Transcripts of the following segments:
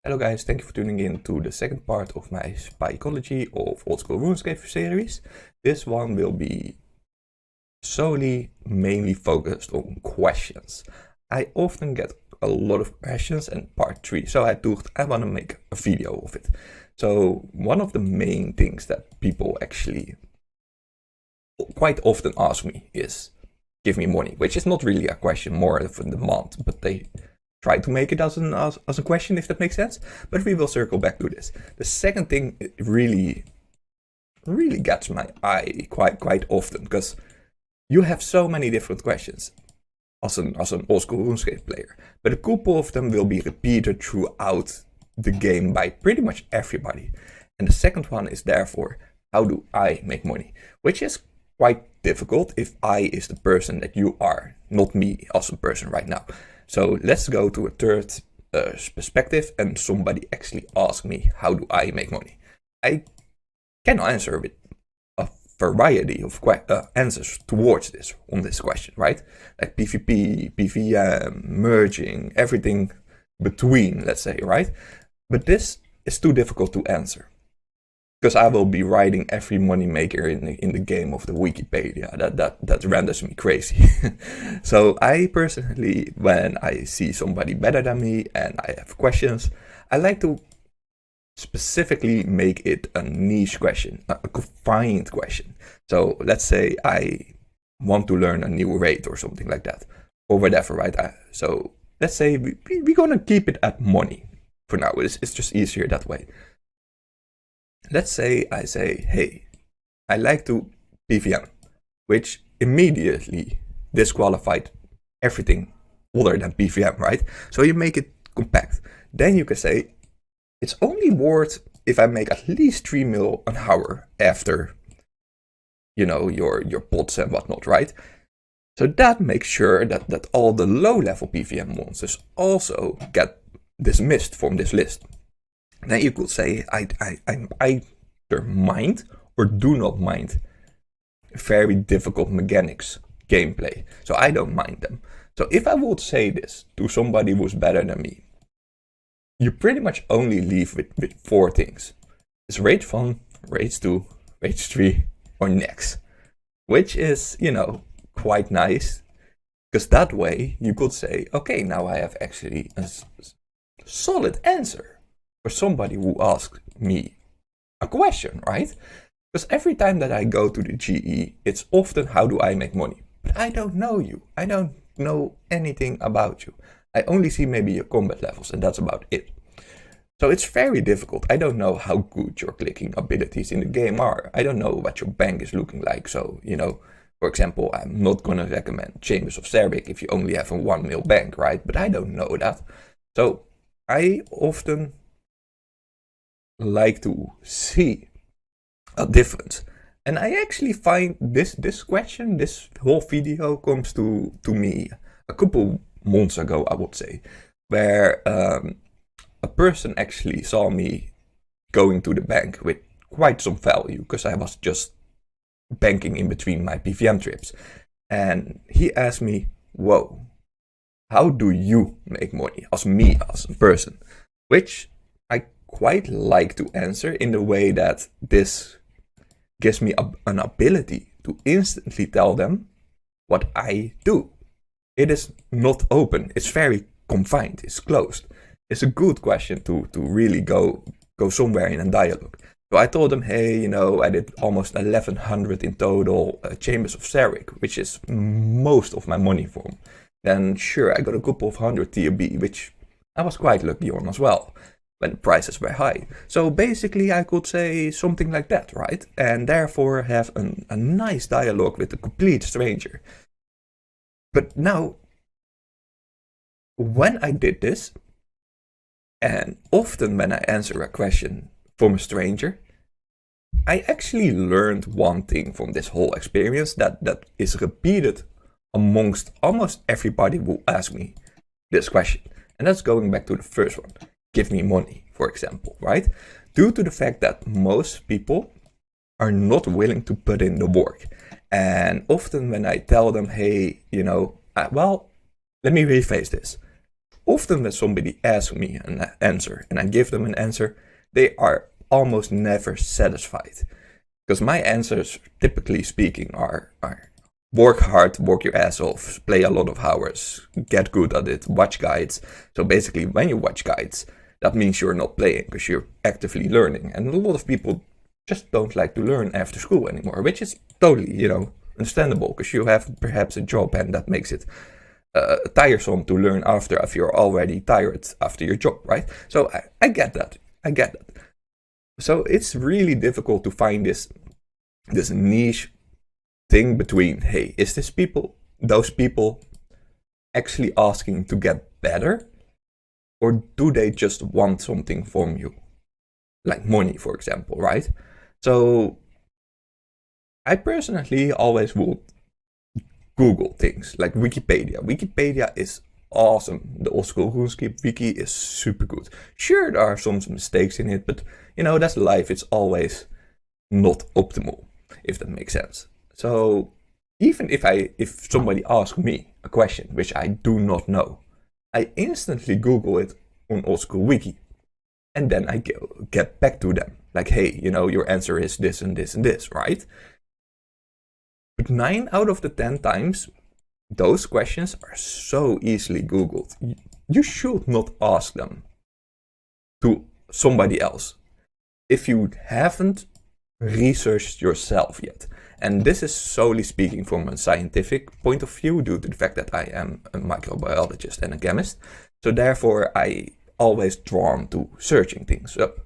Hello guys, thank you for tuning in to the second part of my Psychology of Old School RuneScape series. This one will be mainly focused on questions. I often get a lot of questions in part 3, so I thought I want to make a video of it. So one of the main things that people actually quite often ask me is, give me money, which is not really a question, more of a demand, but they try to make it as a question, if that makes sense. But we will circle back to this. The second thing really gets my eye quite often, because you have so many different questions as an old school RuneScape player, but a couple of them will be repeated throughout the game by pretty much everybody. And the second one is therefore, how do I make money? Which is quite difficult if I is the person that you are, not me as a person right now. So let's go to a third perspective, and somebody actually asked me, how do I make money? I can answer with a variety of answers towards this, on this question, right? Like PvP, PvM, merging, everything between, let's say, right? But this is too difficult to answer, because I will be writing every moneymaker in the game of the Wikipedia. That renders me crazy. So I personally, when I see somebody better than me and I have questions, I like to specifically make it a niche question, a confined question. So let's say I want to learn a new raid or something like that, or whatever, right? So let's say we're gonna keep it at money for now. It's just easier that way. Let's say I say, hey, I like to PvM, which immediately disqualified everything other than PvM, right? So you make it compact. Then you can say, it's only worth if I make at least 3 mil an hour after, you know, your pots and whatnot, right? So that makes sure that all the low-level PvM monsters also get dismissed from this list. Then you could say, I either mind or do not mind very difficult mechanics gameplay. So I don't mind them. So if I would say this to somebody who's better than me, you pretty much only leave with 4 things. It's Rage 1, Rage 2, Rage 3, or next. Which is, you know, quite nice. Because that way you could say, okay, now I have actually a solid answer for somebody who asks me a question, right? Because every time that I go to the GE, it's often, how do I make money? But I don't know you. I don't know anything about you. I only see maybe your combat levels, and that's about it. So it's very difficult. I don't know how good your clicking abilities in the game are. I don't know what your bank is looking like. So, you know, for example, I'm not going to recommend Chambers of Zervik if you only have a 1 mil bank, right? But I don't know that. So I often like to see a difference. And I actually find this question, this whole video comes to me a couple months ago, I would say, where a person actually saw me going to the bank with quite some value, because I was just banking in between my PvM trips. And he asked me, whoa, how do you make money as me, as a person? Which I quite like to answer in the way that this gives me an ability to instantly tell them what I do. It is not open. It's very confined. It's closed. It's a good question to really go somewhere in a dialogue. So I told them, hey, you know, I did almost 1100 in total Chambers of Zervik, which is most of my money from. Then sure, I got a couple of 100 TB, which I was quite lucky on as well, when the prices were high. So basically I could say something like that, right? And therefore have a nice dialogue with a complete stranger. But now, when I did this, and often when I answer a question from a stranger, I actually learned one thing from this whole experience that is repeated amongst almost everybody who asks me this question. And that's going back to the first one. Give me money, for example, right? Due to the fact that most people are not willing to put in the work. And often when I tell them, hey, you know, well, let me rephrase this. often when somebody asks me an answer and I give them an answer, they are almost never satisfied. Because my answers, typically speaking, are work hard, work your ass off, play a lot of hours, get good at it, watch guides. So basically, when you watch guides, that means you're not playing because you're actively learning. And a lot of people just don't like to learn after school anymore, which is totally, understandable because you have perhaps a job and that makes it tiresome to learn after if you're already tired after your job, right? So I get that. So it's really difficult to find this niche thing between, hey, is those people actually asking to get better, or do they just want something from you, like money, for example, right? So I personally always would Google things like Wikipedia. Wikipedia is awesome. The old school RuneScape wiki is super good. Sure, there are some mistakes in it, but that's life. It's always not optimal, if that makes sense. So even if somebody asks me a question which I do not know, I instantly Google it on old school wiki, and then I get back to them like, hey, your answer is this and this and this, right? But 9 out of the 10 times, those questions are so easily Googled. You should not ask them to somebody else if you haven't researched yourself yet. And this is solely speaking from a scientific point of view due to the fact that I am a microbiologist and a chemist. So therefore, I always drawn to searching things up.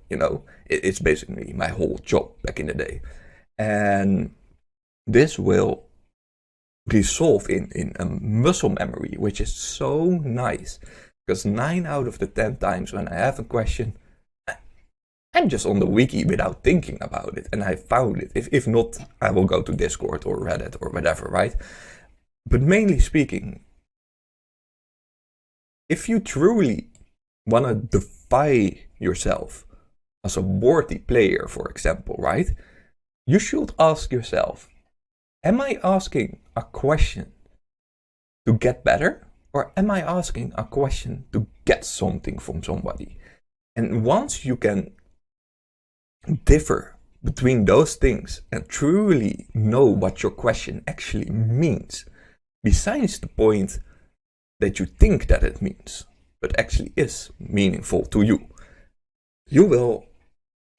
It's basically my whole job back in the day. And this will resolve in a muscle memory, which is so nice. Because 9 out of the 10 times when I have a question, I'm just on the wiki without thinking about it, and I found it. If not, I will go to Discord or Reddit or whatever, right? But mainly speaking, if you truly want to define yourself as a worthy player, for example, right? You should ask yourself, am I asking a question to get better? Or am I asking a question to get something from somebody? And once you can differ between those things and truly know what your question actually means, besides the point that you think that it means, but actually is meaningful to you, you will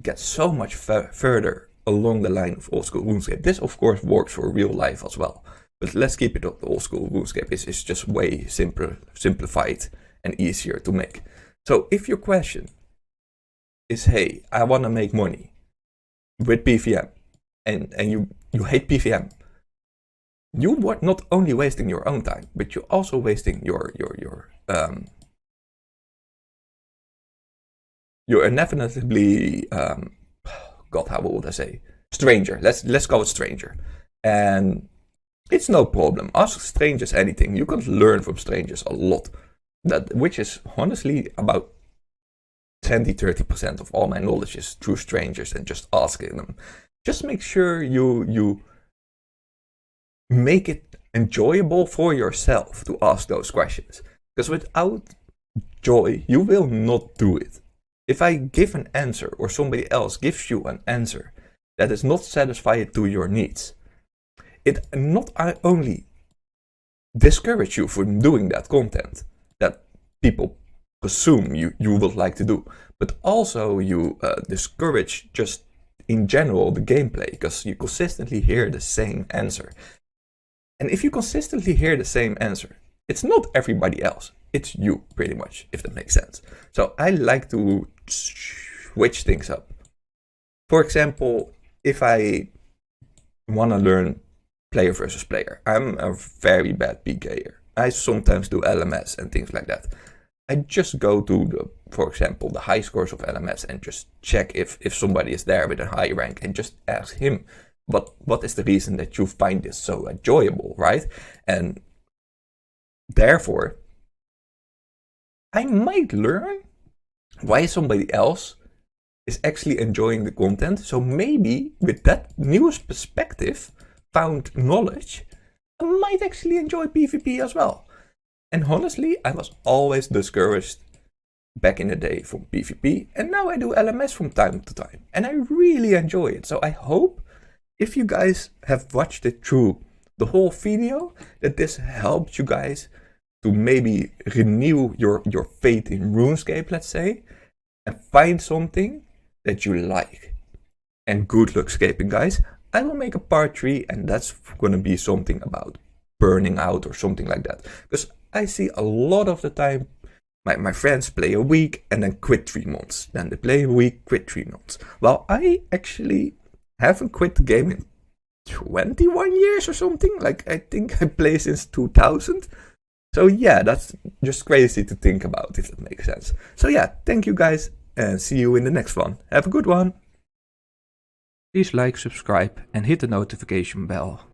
get so much further along the line of old school RuneScape. This of course works for real life as well, but let's keep it up. The old school RuneScape is just way simplified and easier to make. So if your question is, hey, I want to make money with PVM, and you hate PVM, you are not only wasting your own time, but you're also wasting you're inevitably God, how would I say, stranger. Let's call it stranger. And it's no problem. Ask strangers anything. You can learn from strangers a lot. Which is honestly about 20-30% of all my knowledge is through strangers and just asking them. Just make sure you make it enjoyable for yourself to ask those questions. Because without joy, you will not do it. If I give an answer or somebody else gives you an answer that is not satisfied to your needs, it not only discourages you from doing that content that people assume you would like to do, but also you discourage just in general the gameplay because you consistently hear the same answer. And if you consistently hear the same answer, it's not everybody else. It's you, pretty much, if that makes sense. So I like to switch things up. For example, if I want to learn player versus player, I'm a very bad PKer. I sometimes do LMS and things like that. I just go to, for example, the high scores of LMS and just check if somebody is there with a high rank and just ask him, what is the reason that you find this so enjoyable, right? And therefore, I might learn why somebody else is actually enjoying the content. So maybe with that new perspective, found knowledge, I might actually enjoy PvP as well. And honestly, I was always discouraged back in the day from PvP, and now I do LMS from time to time, and I really enjoy it. So I hope if you guys have watched it through the whole video, that this helped you guys to maybe renew your faith in RuneScape, let's say, and find something that you like. And good luck scaping, guys. I will make a part 3, and that's gonna be something about burning out or something like that. Because I see a lot of the time my friends play a week and then quit 3 months. Then they play a week, quit 3 months. Well, I actually haven't quit the game in 21 years or something. Like, I think I play since 2000. So yeah, that's just crazy to think about, if that makes sense. So yeah, thank you guys, and see you in the next one. Have a good one. Please like, subscribe, and hit the notification bell.